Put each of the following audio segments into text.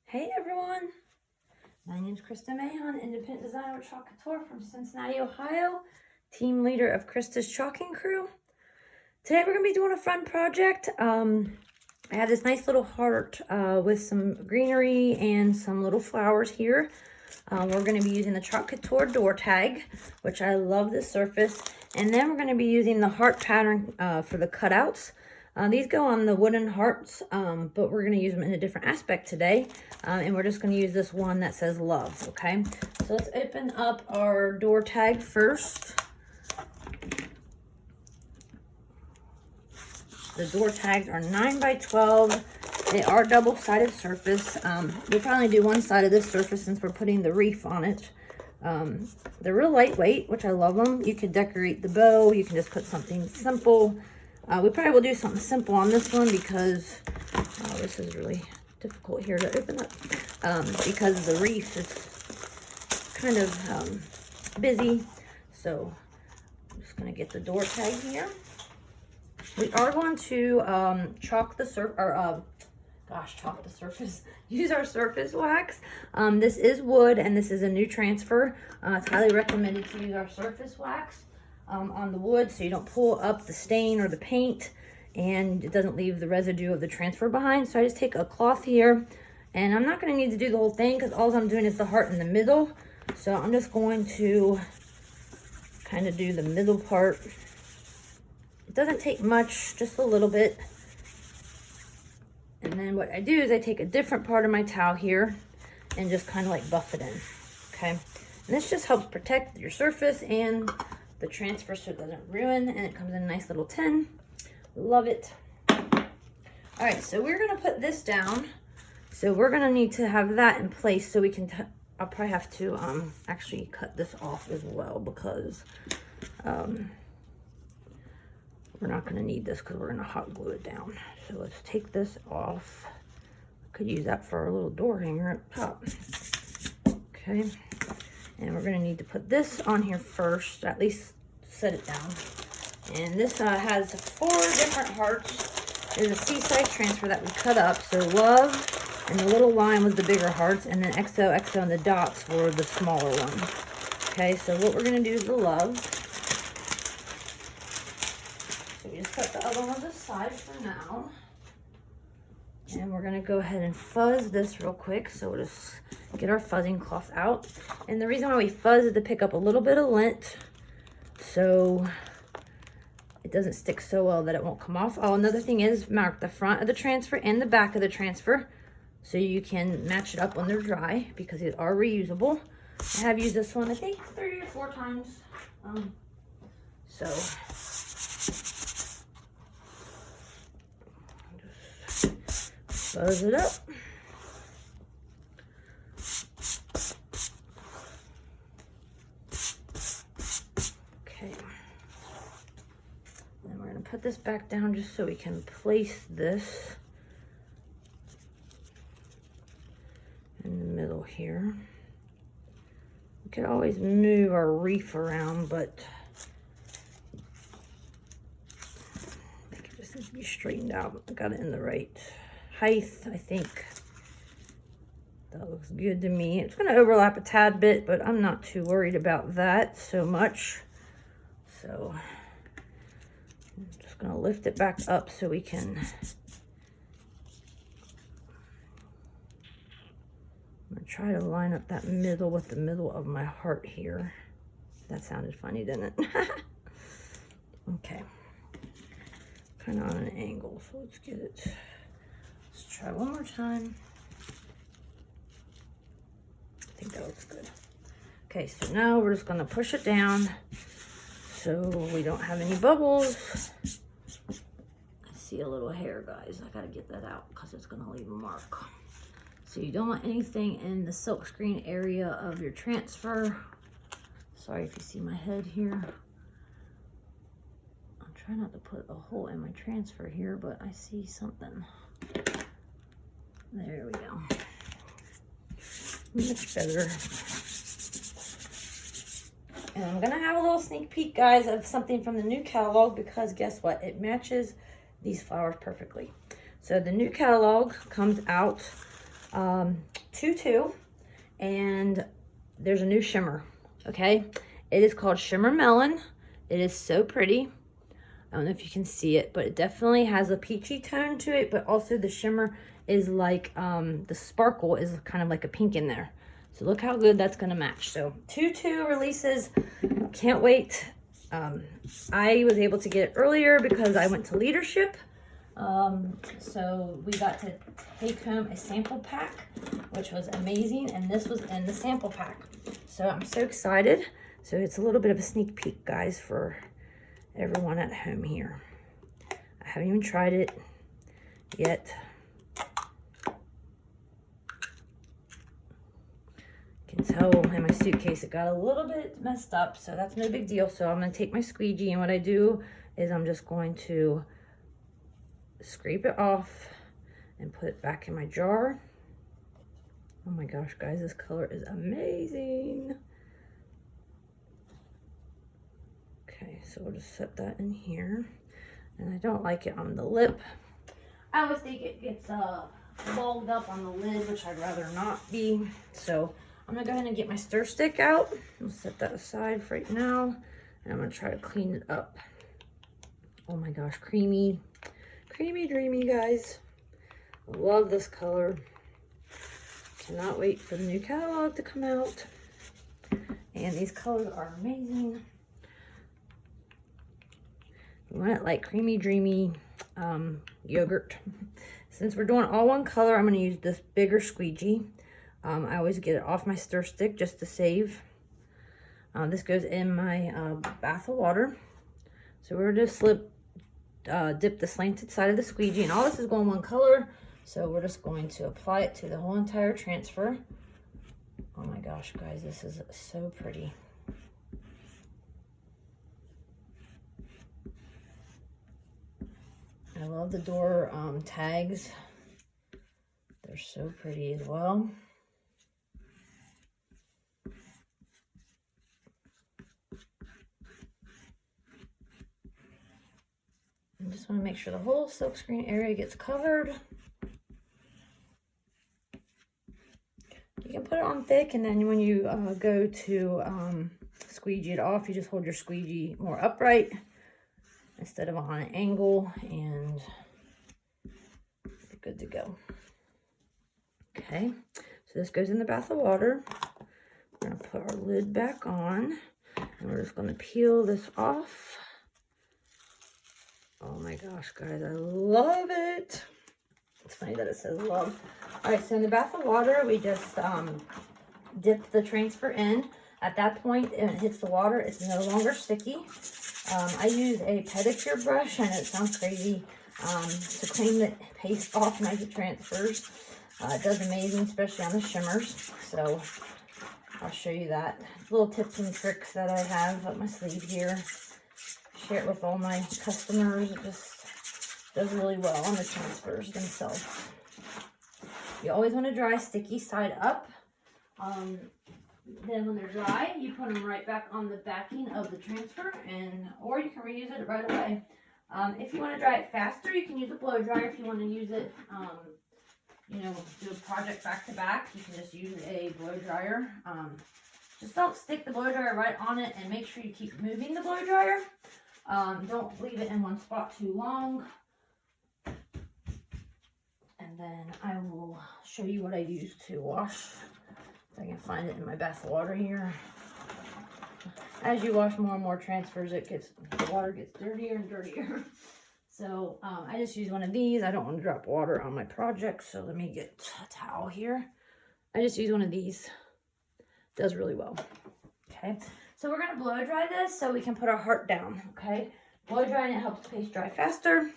Hey everyone, my name is Krista Mahon, independent designer with Couture from Cincinnati, Ohio, team leader of Krista's Chalking Crew. Today we're going to be doing a fun project. I have this nice little heart with some greenery and some little flowers here. We're going to be using the Couture door tag, which I love this surface. And then we're going to be using the heart pattern for the cutouts. These go on the wooden hearts, but we're going to use them in a different aspect today. And we're just going to use this one that says love, okay? So let's open up our door tag first. The door tags are 9 by 12. They are double-sided surface. We'll probably do one side of this surface since we're putting the wreath on it. They're real lightweight, which I love them. You could decorate the bow. You can just put something simple. We probably will do something simple on this one because this is really difficult here to open up because the wreath is kind of busy. So I'm just going to get the door tag here. We are going to chalk the surface, use our surface wax. This is wood and this is a new transfer. It's highly recommended to use our surface wax on the wood so you don't pull up the stain or the paint and it doesn't leave the residue of the transfer behind. So I just take a cloth here and I'm not going to need to do the whole thing because all I'm doing is the heart in the middle. So I'm just going to kind of do the middle part. It doesn't take much, just a little bit. And then what I do is I take a different part of my towel here and just kind of like buff it in, okay? And this just helps protect your surface and the transfer so it doesn't ruin, and it comes in a nice little tin. Love it. All right, so we're gonna put this down. So we're gonna need to have that in place so we can, I'll probably have to actually cut this off as well because we're not gonna need this because we're gonna hot glue it down. So let's take this off. I could use that for our little door hanger up top. Okay. And we're gonna need to put this on here first, at least set it down. And this has 4 different hearts. There's a C-size transfer that we cut up. So love and the little line was the bigger hearts, and then XO, XO, and the dots were the smaller one. Okay, so what we're gonna do is the love. So we just put the other one on the side for now. And we're gonna go ahead and fuzz this real quick. So we'll just get our fuzzing cloth out. And the reason why we fuzz is to pick up a little bit of lint so it doesn't stick so well that it won't come off. Oh, another thing is mark the front of the transfer and the back of the transfer so you can match it up when they're dry because they are reusable. I have used this one, I think, 3 or 4 times. Fuzz it up. Okay. Then we're going to put this back down just so we can place this in the middle here. We could always move our wreath around, but I think it just needs to be straightened out. I got it in the right height, I think. That looks good to me. It's going to overlap a tad bit, but I'm not too worried about that so much. So I'm just going to lift it back up so we can. I'm going to try to line up that middle with the middle of my heart here. That sounded funny, didn't it? Okay. Kind of on an angle, so let's get it. Let's try one more time. I think that looks good. Okay, so now we're just gonna push it down so we don't have any bubbles. I see a little hair, guys. I gotta get that out because it's gonna leave a mark. So you don't want anything in the silk screen area of your transfer. Sorry if you see my head here. I'll try not to put a hole in my transfer here, but I see something. There we go. Much better. And I'm gonna have a little sneak peek, guys, of something from the new catalog because guess what? It matches these flowers perfectly. So the new catalog comes out tutu, and there's a new shimmer, okay? It is called Shimmer Melon. It is so pretty. I don't know if you can see it, but it definitely has a peachy tone to it, but also the shimmer is like, the sparkle is kind of like a pink in there. So look how good that's gonna match. So tutu releases, can't wait. I was able to get it earlier because I went to leadership. So we got to take home a sample pack, which was amazing. And this was in the sample pack. So I'm so excited. So it's a little bit of a sneak peek, guys, for everyone at home here. I haven't even tried it yet. You can tell in my suitcase it got a little bit messed up, so that's no big deal. So I'm going to take my squeegee, and what I do is I'm just going to scrape it off and put it back in my jar. Oh my gosh, guys, this color is amazing. Okay, so we'll just set that in here. And I don't like it on the lip. I always think it gets bogged up on the lid, which I'd rather not be. So I'm gonna go ahead and get my stir stick out. I'll set that aside for right now. And I'm gonna try to clean it up. Oh my gosh, creamy, creamy, dreamy, guys. I love this color. Cannot wait for the new catalog to come out. And these colors are amazing. You want it like creamy, dreamy yogurt. Since we're doing all one color, I'm going to use this bigger squeegee. I always get it off my stir stick just to save. This goes in my bath of water. So we're just dip the slanted side of the squeegee, and all this is going one color. So we're just going to apply it to the whole entire transfer. Oh my gosh, guys, this is so pretty. I love the door tags. They're so pretty as well. I just want to make sure the whole silkscreen area gets covered. You can put it on thick, and then when you go to squeegee it off, you just hold your squeegee more upright instead of on an angle, and you're good to go. Okay, so this goes in the bath of water. We're going to put our lid back on, and we're just going to peel this off. Oh my gosh, guys, I love it. It's funny that it says love. All right, so in the bath of water, we just dip the transfer in. At that point, when it hits the water, it's no longer sticky. I use a pedicure brush, and it sounds crazy, to clean the paste off Magic Transfers. It does amazing, especially on the shimmers. So I'll show you that. Little tips and tricks that I have up my sleeve here. Share it with all my customers. It just does really well on the transfers themselves. You always want to dry sticky side up. Then when they're dry, you put them right back on the backing of the transfer, or you can reuse it right away. If you want to dry it faster, you can use a blow dryer. If you want to use it, you know, do a project back to back, you can just use a blow dryer. Just don't stick the blow dryer right on it, and make sure you keep moving the blow dryer. Don't leave it in one spot too long. And then I will show you what I use to wash. If I can find it in my bath of water here. As you wash more and more transfers, the water gets dirtier and dirtier. So I just use one of these. I don't want to drop water on my project, so let me get a towel here. I just use one of these. It does really well. Okay, so we're going to blow dry this so we can put our heart down. Okay, blow drying it helps the paste dry faster.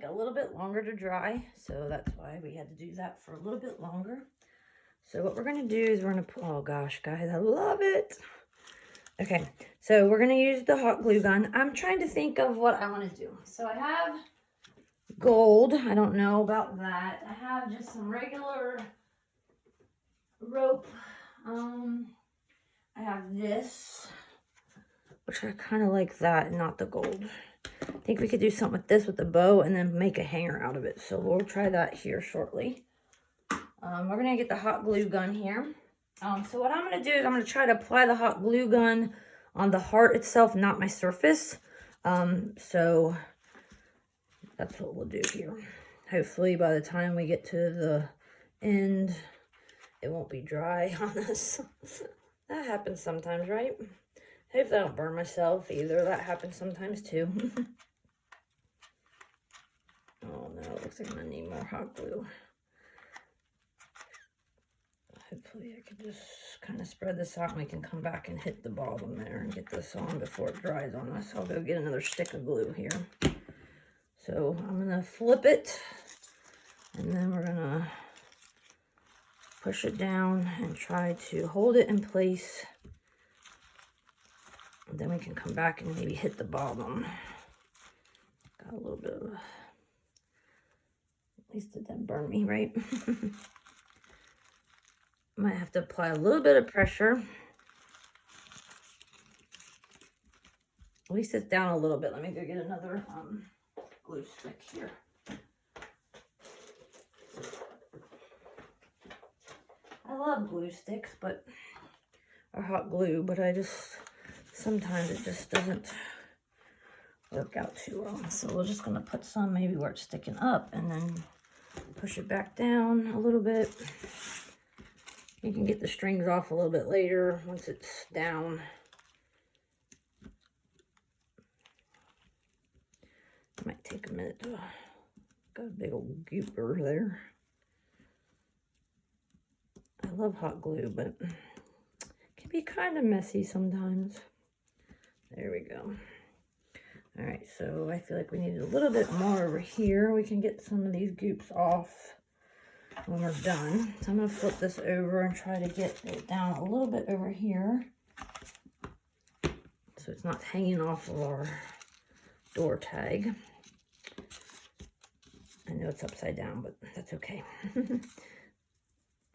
take a little bit longer to dry, so that's why we had to do that for a little bit longer. So what we're going to do is we're going to put, oh gosh, guys, I love it. Okay, so we're going to use the hot glue gun. I'm trying to think of what I want to do. So I have gold. I don't know about that. I have just some regular rope. I have this, which I kind of like that, not the gold. I think we could do something with this with the bow and then make a hanger out of it. So we'll try that here shortly. We're going to get the hot glue gun here. So what I'm going to do is I'm going to try to apply the hot glue gun on the heart itself, not my surface. So that's what we'll do here. Hopefully by the time we get to the end, it won't be dry on us. That happens sometimes, right? Hopefully I don't burn myself either. That happens sometimes too. Oh no, it looks like I'm going to need more hot glue. Hopefully I can just kind of spread this out and we can come back and hit the bottom there and get this on before it dries on us. I'll go get another stick of glue here. So I'm going to flip it and then we're going to push it down and try to hold it in place. And then we can come back and maybe hit the bottom. Got a little bit of, at least it didn't burn me, right? Might have to apply a little bit of pressure. At least it's down a little bit. Let me go get another glue stick here. I love glue sticks, or hot glue, but sometimes it just doesn't work out too well. So we're just gonna put some maybe where it's sticking up and then push it back down a little bit. You can get the strings off a little bit later once it's down. It might take a minute to, got a big old gooper there. I love hot glue, but it can be kind of messy sometimes. There we go. All right, so I feel like we need a little bit more over here. We can get some of these goops off when we're done. So I'm going to flip this over and try to get it down a little bit over here so it's not hanging off of our door tag. I know it's upside down, but that's okay.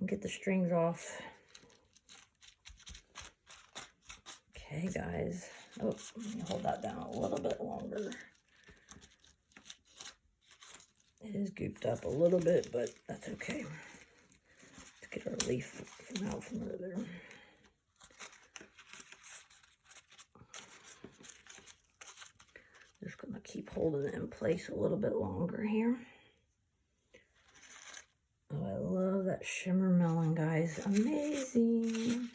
Get the strings off. Okay, guys. Oh, let me hold that down a little bit longer. It is gooped up a little bit, but that's okay. Let's get our leaf out from under there. Just gonna keep holding it in place a little bit longer here. Oh, I love that shimmer melon, guys. Amazing.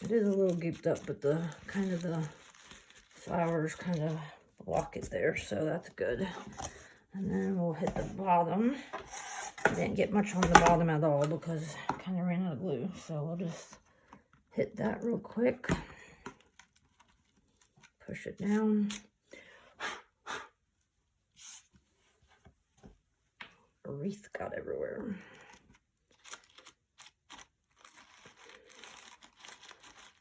It is a little gooped up, but the flowers kind of block it there, so that's good. And then we'll hit the bottom. I didn't get much on the bottom at all because I kind of ran out of glue, so we'll just hit that real quick. Push it down. A wreath got everywhere.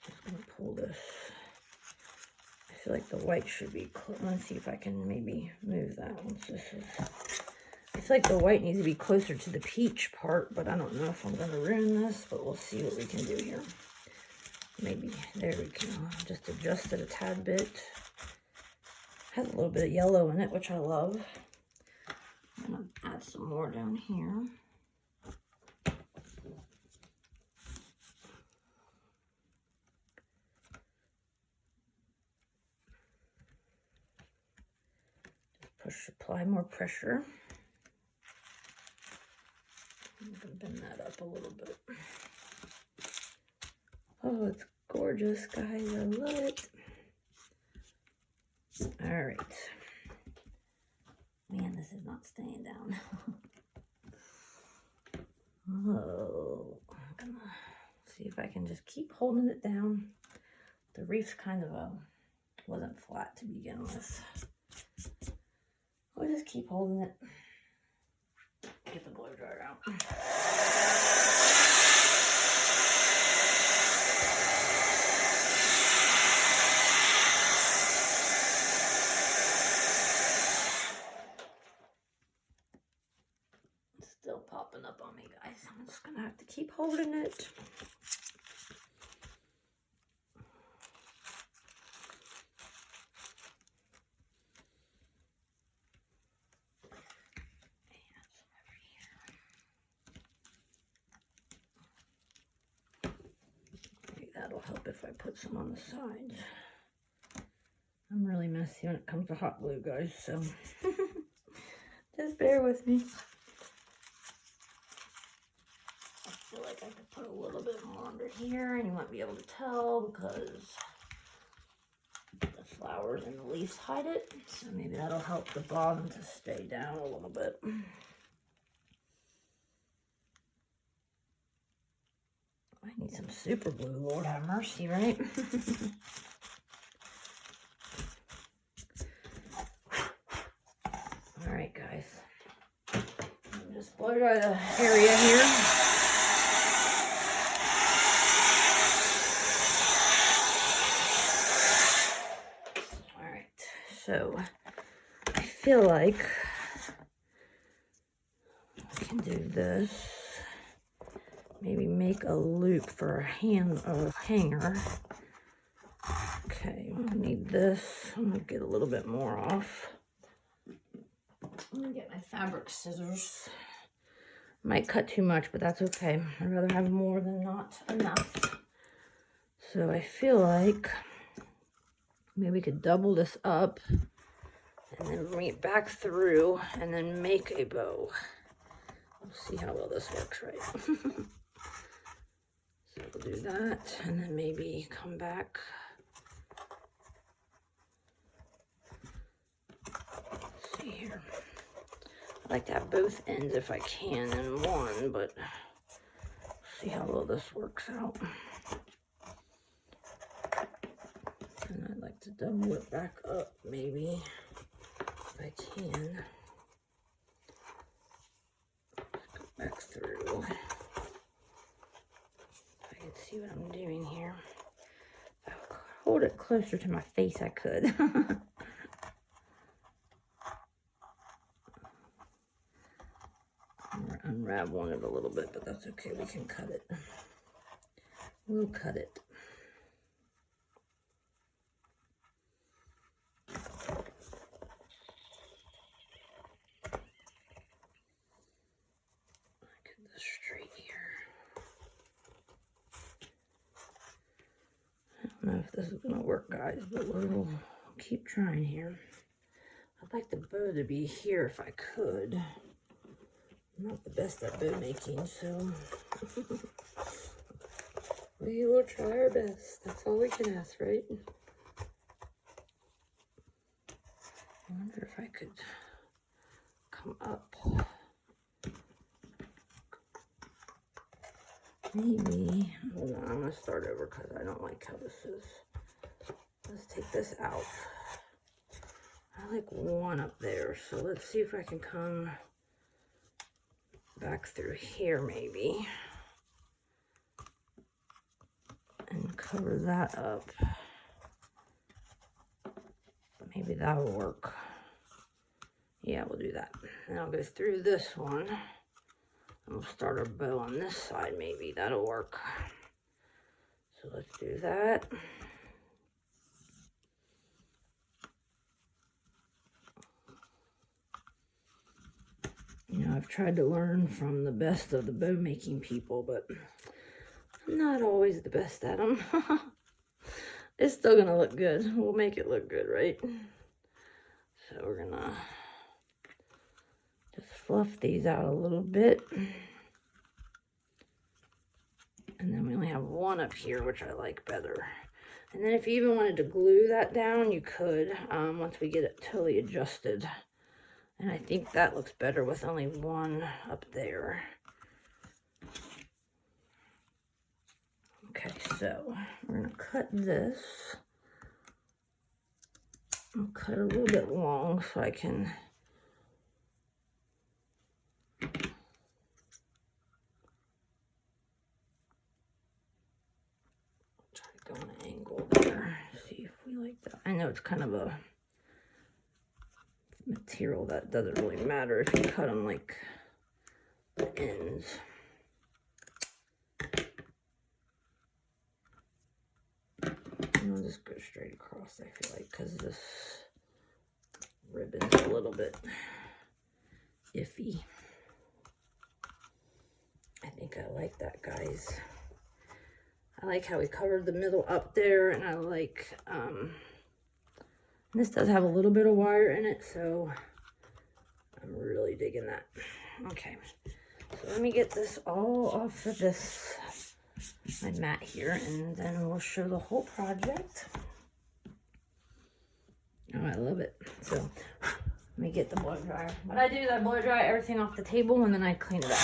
Just gonna pull this. I feel like the white should be close. Let's see if I can maybe move that once this is. I feel like the white needs to be closer to the peach part, but I don't know if I'm gonna ruin this, but we'll see what we can do here. Maybe, there we go. Just adjust it a tad bit. Has a little bit of yellow in it, which I love. I'm gonna add some more down here. Just apply more pressure. I'm gonna bend that up a little bit. Oh, it's gorgeous, guys. I love it. All right. Man, this is not staying down. Oh, I'm gonna see if I can just keep holding it down. The wreath's kind of wasn't flat to begin with. We'll just keep holding it. Get the blow dryer out. It's still popping up on me, guys. I'm just gonna have to keep holding it. That'll help if I put some on the sides. I'm really messy when it comes to hot glue, guys, so just bear with me. I feel like I could put a little bit more under here, and you won't be able to tell because the flowers and the leaves hide it. So maybe that'll help the bottom to stay down a little bit. I need some super glue, Lord have mercy, right? All right, guys. I'll just blow dry the area here. All right, so I feel like I can do this. Maybe make a loop for a hanger. Okay, I need this. I'm gonna get a little bit more off. I'm gonna get my fabric scissors. Might cut too much, but that's okay. I'd rather have more than not enough. So I feel like maybe we could double this up and then bring it back through and then make a bow. We'll see how well this works, right? So we'll do that, and then maybe come back. Let's see here. I like to have both ends if I can in one, but see how well this works out. And I'd like to double it back up, maybe, if I can. Let's go back through. See what I'm doing here. If I hold it closer to my face, I could. I'm unraveling it a little bit, but that's okay. We can cut it. We'll cut it. Get this straight here. I don't know if this is gonna work, guys, but we'll keep trying here. I'd like the bow to be here if I could. I'm not the best at bow making, so we will try our best. That's all we can ask, right? I wonder if I could come up. Maybe. Hold on, I'm going to start over because I don't like how this is. Let's take this out. I like one up there, so let's see if I can come back through here maybe. And cover that up. Maybe that'll work. Yeah, we'll do that. And I'll go through this one. We'll start our bow on this side, maybe. That'll work. So let's do that. You know, I've tried to learn from the best of the bow making people, but I'm not always the best at them. It's still gonna look good. We'll make it look good, right? So we're gonna just fluff these out a little bit. And then we only have one up here, which I like better. And then if you even wanted to glue that down, you could, once we get it totally adjusted. And I think that looks better with only one up there. Okay, so we're gonna cut this. I'll cut it a little bit long so I can try to go on an angle there. See if we like that. I know it's kind of a material that doesn't really matter if you cut them like the ends. And I'll just go straight across, I feel like, because this ribbon's a little bit iffy. I think I like that, guys. I like how we covered the middle up there, and I like, this does have a little bit of wire in it, so I'm really digging that. Okay, so let me get this all off of this, my mat here, and then we'll show the whole project. Oh, I love it. So let me get the blow dryer. What I do is I blow dry everything off the table, and then I clean it up.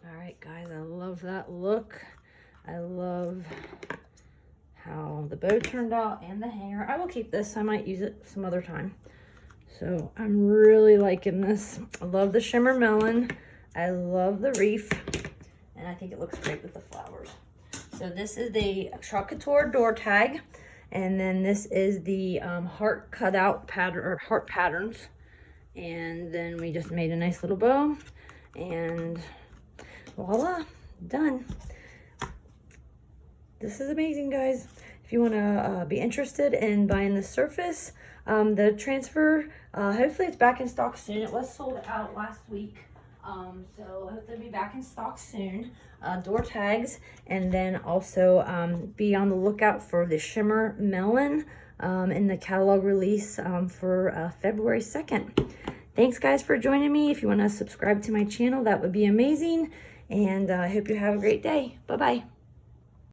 All right, guys, I love that look. I love how the bow turned out and the hanger. I will keep this. I might use it some other time. So I'm really liking this. I love the shimmer melon. I love the reef. And I think it looks great with the flowers. So this is the Couture door tag. And then this is the heart cutout pattern, or heart patterns. And then we just made a nice little bow. And voila, done. This is amazing, guys. If you want to be interested in buying the surface, the transfer, hopefully it's back in stock soon. It was sold out last week, so hopefully it'll be back in stock soon. Door tags, and then also be on the lookout for the shimmer melon in the catalog release for February 2nd. Thanks, guys, for joining me. If you want to subscribe to my channel, that would be amazing. And I hope you have a great day. Bye-bye.